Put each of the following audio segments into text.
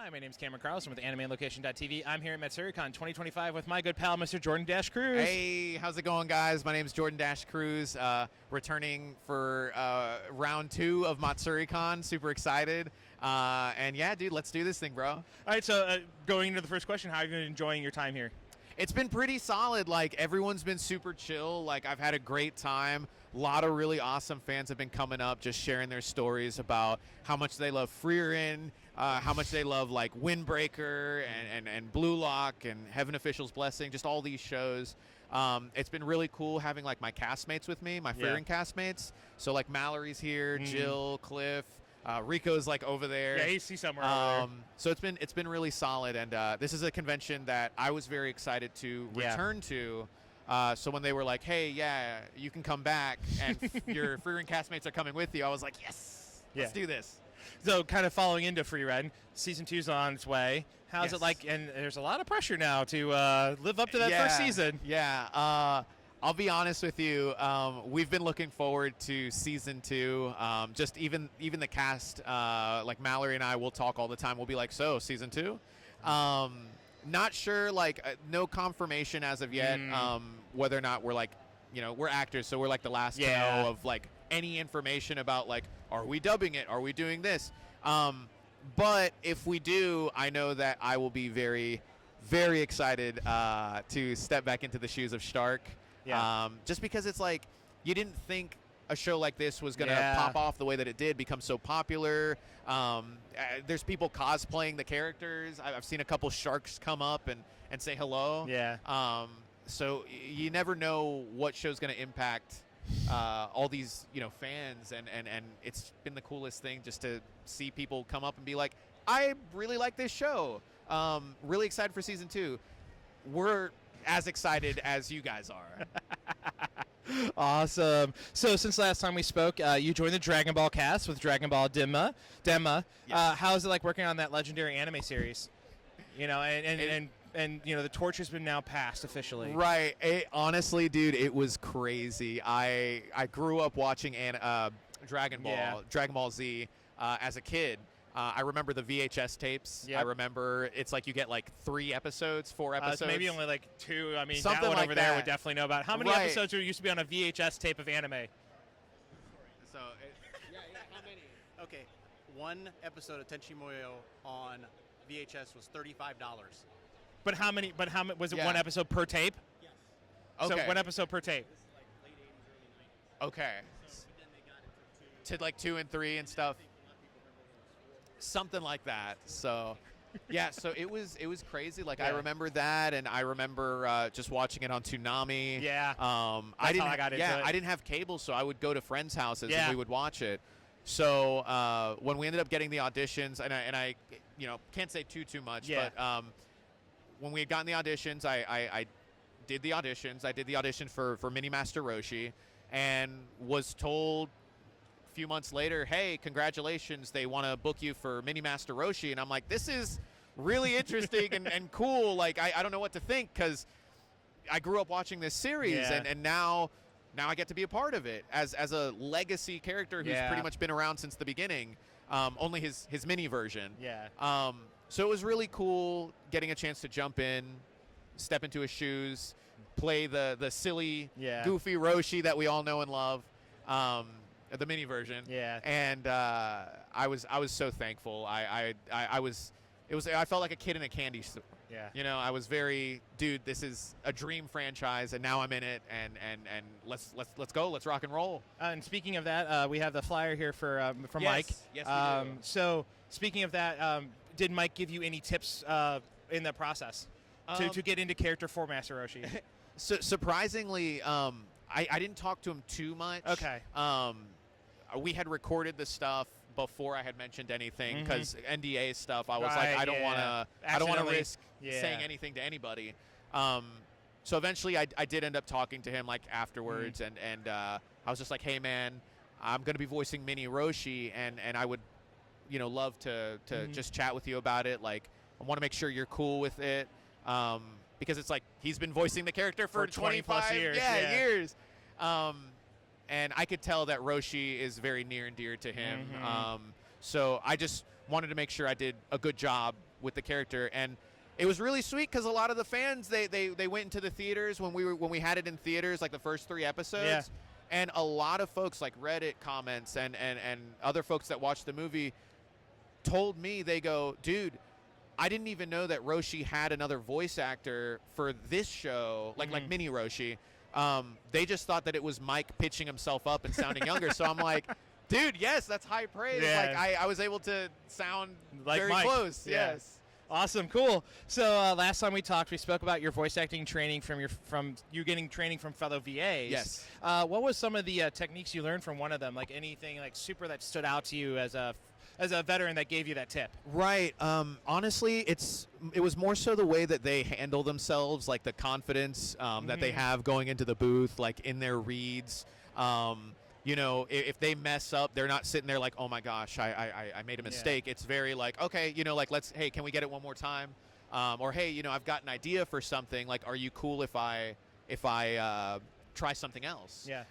Hi, my name is Cameron Carlson with AnimeOnLocation.tv. I'm here at Matsuricon 2025 with my good pal, Mr. Jordan Cruz. Hey, how's it going, guys? My name is Jordan Cruz, returning for round 2 of Matsuricon. Super excited. And yeah, dude, let's do this thing, bro. All right, so going into the first question, how are you enjoying your time here? It's been pretty solid. Like, everyone's been super chill. Like, I've had a great time. A lot of really awesome fans have been coming up, just sharing their stories about how much they love Freerin, how much they love, like, Windbreaker and Blue Lock and Heaven Official's Blessing, just all these shows. It's been really cool having, like, my castmates with me, my Freerin castmates. So, like, Mallory's here, Jill, Cliff. Rico's like over there. Yeah, he's somewhere over there. So it's been really solid, and this is a convention that I was very excited to return to. So when they were like, "Hey, yeah, you can come back, and your Freerin castmates are coming with you," I was like, "Yes, let's do this." So kind of following into Freerin, season 2's on its way. How's it like? And there's a lot of pressure now to live up to that first season. Yeah. I'll be honest with you. We've been looking forward to season 2. Just even the cast, like Mallory and I, will talk all the time. We'll be like, "So, season 2?" Not sure. Like, no confirmation as of yet. Whether or not we're like, we're actors, so we're like the last to know of like any information about like, are we dubbing it? Are we doing this? But if we do, I know that I will be very, very excited to step back into the shoes of Stark. Yeah. Just because it's like, you didn't think a show like this was going to pop off the way that it did, become so popular. There's people cosplaying the characters. I've seen a couple sharks come up and say hello. Yeah. So you never know what show's going to impact all these, fans. And it's been the coolest thing just to see people come up and be like, "I really like this show. Really excited for season 2. We're as excited as you guys are." Awesome. So since last time we spoke, you joined the Dragon Ball cast with Dragon Ball Demma. Yes. How's it like working on that legendary anime series? And the torch has been now passed officially. Right. Honestly, dude, it was crazy. I grew up watching Dragon Ball Z as a kid. I remember the VHS tapes. Yep. I remember it's like you get like 3 episodes, 4 episodes. Maybe only like 2. I mean, something that one like over there would definitely know about. How many episodes used to be on a VHS tape of anime? So, how many? Okay, 1 episode of Tenchi Muyo on VHS was $35. But how many was it? 1 episode per tape? Yes. Okay. So 1 episode per tape. This is like late 80s, early 90s. Okay. So then they got it to like 2 and 3 and stuff. Something like that. So, yeah. So it was crazy. Like I remember that, and I remember just watching it on Toonami. Yeah. I didn't have cable, so I would go to friends' houses and we would watch it. So when we ended up getting the auditions, and I can't say too much, but when we had gotten the auditions, I did the auditions. I did the audition for Mini Master Roshi, and was told few months later, "Hey, congratulations, they want to book you for Mini Master Roshi." And I'm like, this is really interesting and cool. Like, I don't know what to think, because I grew up watching this series, and now I get to be a part of it as a legacy character who's pretty much been around since the beginning, only his mini version. So it was really cool getting a chance to jump in, step into his shoes, play the silly, goofy Roshi that we all know and love. The mini version, and I was so thankful. I felt like a kid in a candy store. I was very, dude, this is a dream franchise, and now I'm in it, and let's go, let's rock and roll. And speaking of that, we have the flyer here from Mike. Yes, we do. So speaking of that, did Mike give you any tips in the process to get into character for Master Roshi? So surprisingly, I didn't talk to him too much. Okay. We had recorded the stuff before I had mentioned anything, because NDA stuff. I was like, I don't want to risk saying anything to anybody. So eventually, I did end up talking to him like afterwards, and I was just like, "Hey, man, I'm going to be voicing Mini Roshi, and I would, love to just chat with you about it. Like, I want to make sure you're cool with it, because it's like he's been voicing the character for 20 plus years. years. And I could tell that Roshi is very near and dear to him. So I just wanted to make sure I did a good job with the character. And it was really sweet because a lot of the fans, they went into the theaters when we had it in theaters, like the first 3 episodes. Yeah. And a lot of folks, like Reddit comments and other folks that watched the movie, told me, they go, dude, I didn't even know that Roshi had another voice actor for this show, like mini Roshi. They just thought that it was Mike pitching himself up and sounding younger. So I'm like, dude, yes, that's high praise. Yeah. Like I was able to sound like very Mike. close. Yeah. Yes. Awesome, cool. So last time we talked, we spoke about your voice acting training from you getting training from fellow VAs. Yes. What was some of the techniques you learned from one of them? Like anything like super that stood out to you as a veteran that gave you that tip? Right. Honestly, it was more so the way that they handle themselves, like the confidence that they have going into the booth, like in their reads. You know, if they mess up, they're not sitting there like, oh my gosh, I made a mistake. Yeah. It's very like, okay, you know, like hey, can we get it one more time? Or hey, you know, I've got an idea for something. Like, are you cool if I try something else? Yeah.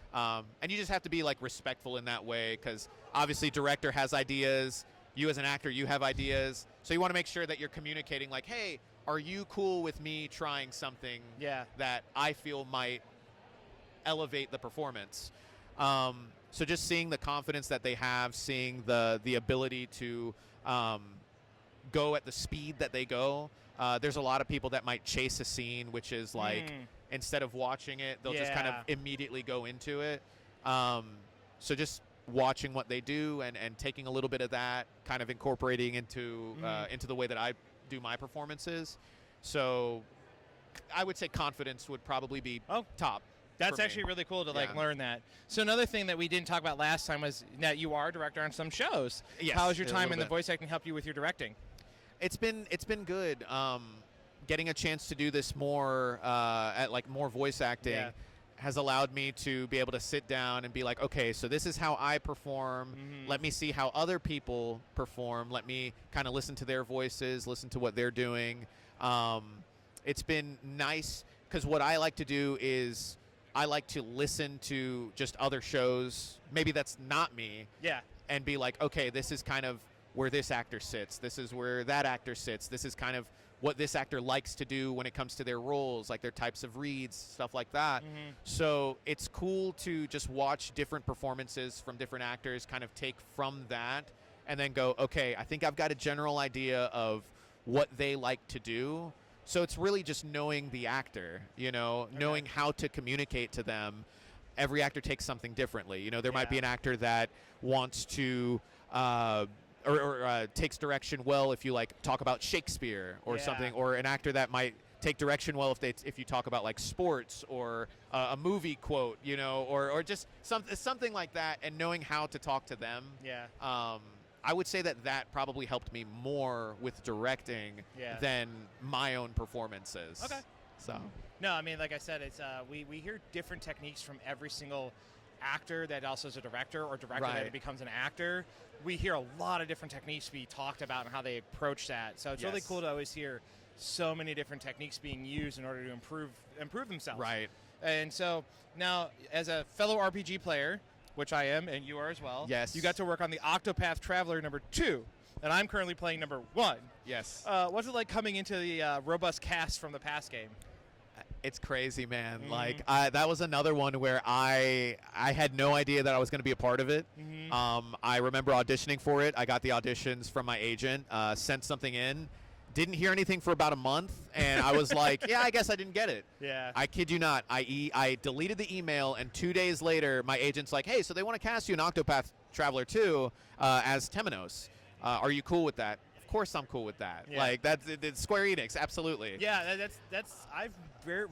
And you just have to be like respectful in that way, because obviously director has ideas. You as an actor, you have ideas. So you want to make sure that you're communicating like, hey, are you cool with me trying something that I feel might elevate the performance? So just seeing the confidence that they have, seeing the ability to go at the speed that they go. There's a lot of people that might chase a scene, which is like, instead of watching it, they'll just kind of immediately go into it. So just watching what they do and taking a little bit of that, kind of incorporating into the way that I do my performances. So I would say confidence would probably be top. That's actually really cool to like learn that. So another thing that we didn't talk about last time was that you are a director on some shows. Yes, how has your time in the voice acting helped you with your directing? It's been good. Getting a chance to do this more at like more voice acting has allowed me to be able to sit down and be like, okay, so this is how I perform. Let me see how other people perform. Let me kind of listen to their voices, listen to what they're doing. It's been nice because what I like to do is I like to listen to just other shows. Maybe that's not me. Yeah. And be like, okay, this is kind of where this actor sits. This is where that actor sits. This is kind of what this actor likes to do when it comes to their roles, like their types of reads, stuff like that. So it's cool to just watch different performances from different actors, kind of take from that and then go, okay, I think I've got a general idea of what they like to do. So it's really just knowing the actor, you know, knowing how to communicate to them. Every actor takes something differently. You know, there might be an actor that wants to or takes direction well if you like talk about Shakespeare or something, or an actor that might take direction well if you talk about like sports or a movie quote, you know, or just something like that, and knowing how to talk to them. I would say that probably helped me more with directing than my own performances. Okay. So. No, I mean, like I said, it's we hear different techniques from every single actor that also is a director, or director that becomes an actor. We hear a lot of different techniques be talked about and how they approach that. So it's really cool to always hear so many different techniques being used in order to improve themselves. Right. And so now, as a fellow RPG player, which I am, and you are as well. Yes. You got to work on the Octopath Traveler #2, and I'm currently playing #1. Yes. What's it like coming into the robust cast from the past game? It's crazy, man. Like that was another one where I had no idea that I was going to be a part of it. I remember auditioning for it. I got the auditions from my agent, sent something in, didn't hear anything for about a month, and I was like, yeah, I guess I didn't get it. Yeah. I kid you not. I deleted the email, and 2 days later, my agent's like, hey, so they want to cast you in Octopath Traveler 2 as Temenos. Are you cool with that? Of course I'm cool with that. Yeah. Like, it's Square Enix, absolutely. Yeah, that's I've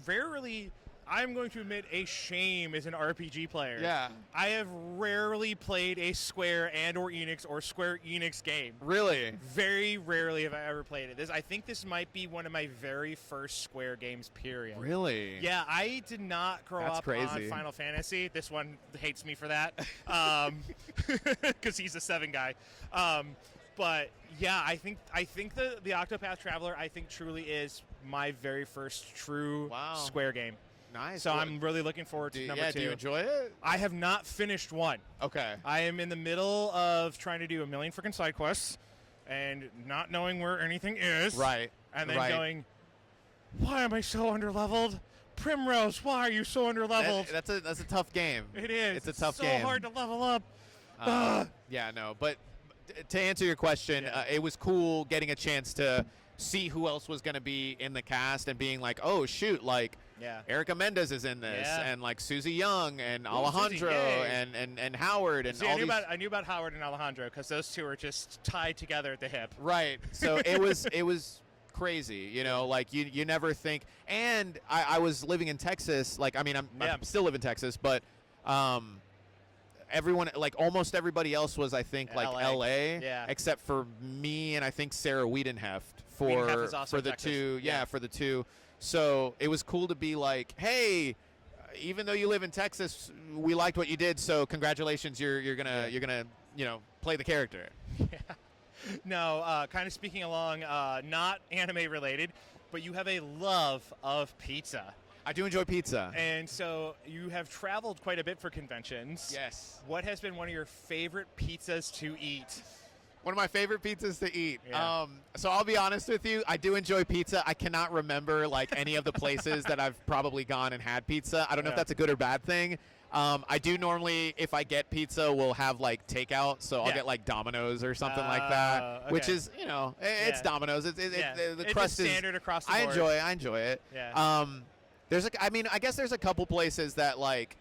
rarely, I'm going to admit, a shame as an RPG player. Yeah. I have rarely played a Square and or Enix or Square Enix game. Really? Very rarely have I ever played it. I think this might be one of my very first Square games, period. Really? Yeah, I did not grow up on Final Fantasy. This one hates me for that, because he's a 7 guy. But yeah, I think the Octopath Traveler, I think, truly is my very first true Square game. Nice. So I'm really looking forward to number 2. Do you enjoy it? I have not finished 1. Okay. I am in the middle of trying to do a million freaking side quests. and not knowing where anything is. Right. And then going, why am I so underleveled? Primrose, why are you so underleveled? That's a tough game. It is. It's a tough game. So hard to level up. Yeah, no. But to answer your question, it was cool getting a chance to see who else was going to be in the cast and being like, oh, shoot, like Erica Mendez is in this, and like Susie Young and Alejandro and Howard. And See, I knew about Howard and Alejandro because those two are just tied together at the hip. Right. So it was crazy, you know, like you never think. And I was living in Texas, like, I mean, I'm still live in Texas, but everyone, like almost everybody else was, I think, like LA, except for me and I think Sarah Wiedenheft for the Texas. Two, for the two. So it was cool to be like, hey, even though you live in Texas, we liked what you did, so congratulations, you're gonna play the character. No, kind of speaking along, not anime related, but you have a love of pizza. I do enjoy pizza. And so you have traveled quite a bit for conventions. Yes. What has been one of your favorite pizzas to eat? One of my favorite pizzas to eat. Yeah. So I'll be honest with you, I do enjoy pizza. I cannot remember like any of the places that I've probably gone and had pizza. I don't know if that's a good or bad thing. I do normally, if I get pizza, we'll have like takeout. So I'll get like Domino's or something like that, which is, you know, it's Domino's. The crust is standard across the board. I enjoy it. Yeah. I guess there's a couple places that like,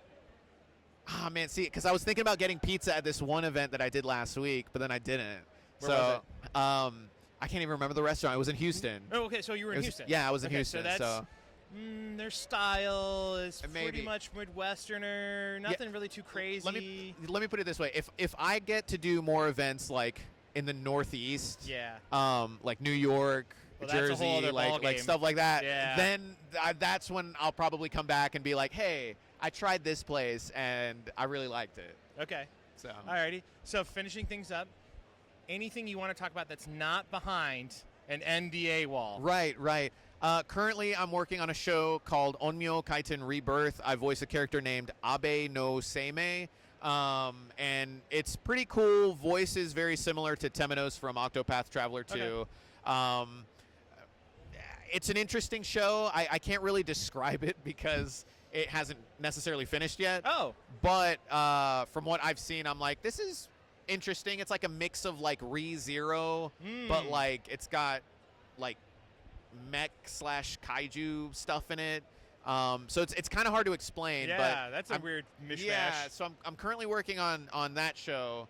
because I was thinking about getting pizza at this one event that I did last week, but then I didn't. Where was it? I can't even remember the restaurant. It was in Houston. Oh, okay. So you were in Houston. Yeah, I was in Houston. So that's, their style is pretty much Midwesterner. Nothing really too crazy. Let me put it this way: if I get to do more events like in the Northeast, like New York, Jersey, like stuff like that, then that's when I'll probably come back and be like, hey, I tried this place and I really liked it. Okay. So alrighty. So finishing things up, anything you want to talk about that's not behind an NDA wall? Right. Currently, I'm working on a show called Onmyo Kaiten Rebirth. I voice a character named Abe no Seimei, and it's pretty cool. Voice is very similar to Temenos from Octopath Traveler 2. Okay. It's an interesting show. I can't really describe it because it hasn't necessarily finished yet. Oh. But from what I've seen, I'm like, this is interesting. It's like a mix of like Re:Zero, but like it's got like mech / kaiju stuff in it. So it's kind of hard to explain. Yeah, but that's a weird mishmash. Yeah, so I'm currently working on that show,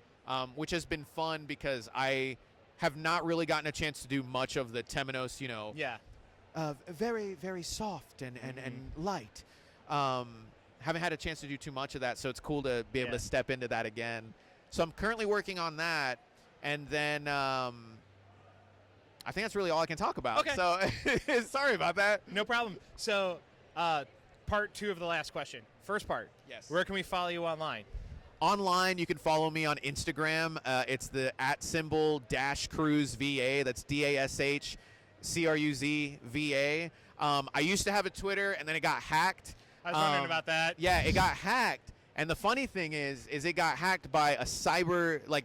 which has been fun because I have not really gotten a chance to do much of the Temenos, you know. Yeah. Very, very soft and light. Haven't had a chance to do too much of that, so it's cool to be able to step into that again. So I'm currently working on that, and then I think that's really all I can talk about. Okay. So sorry about that. No problem. So part 2 of the last question. First part. Yes. Where can we follow you online? Online, you can follow me on Instagram. It's the @Cruz VA. That's DASH CRUZ VA. I used to have a Twitter, and then it got hacked. I was wondering about that. Yeah, it got hacked. And the funny thing is it got hacked by a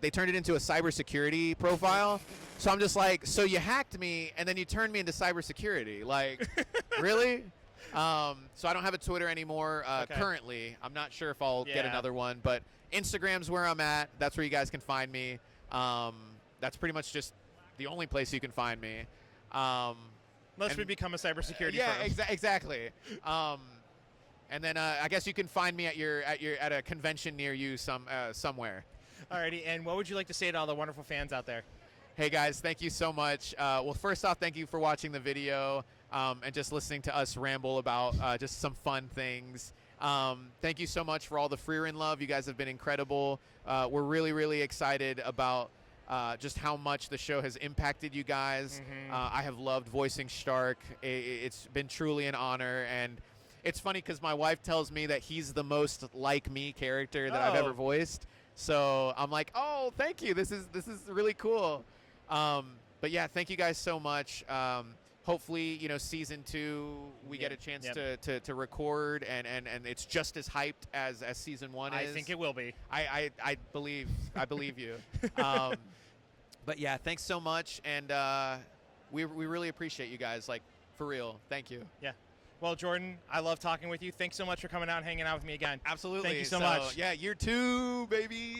they turned it into a cybersecurity profile. So I'm just like, so you hacked me, and then you turned me into cybersecurity. Like, really? So I don't have a Twitter anymore currently. I'm not sure if I'll get another one, but Instagram's where I'm at. That's where you guys can find me. That's pretty much just the only place you can find me. Unless we become a cybersecurity firm. Yeah, exactly. And then I guess you can find me at a convention near you somewhere. Alrighty, and what would you like to say to all the wonderful fans out there? Hey guys, thank you so much. Well, first off, thank you for watching the video and just listening to us ramble about just some fun things. Thank you so much for all the Freerin love. You guys have been incredible. We're really, really excited about just how much the show has impacted you guys. I have loved voicing Stark. It's been truly an honor, and it's funny because my wife tells me that he's the most like me character that I've ever voiced. So I'm like, oh, thank you. This is really cool. But yeah, thank you guys so much. Hopefully, season 2 we get a chance to record and it's just as hyped as season 1 is. I think it will be. I believe you. But yeah, thanks so much, and we really appreciate you guys. Like, for real, thank you. Yeah. Well, Jordan, I love talking with you. Thanks so much for coming out and hanging out with me again. Absolutely. Thank you so much. Yeah, year 2, baby.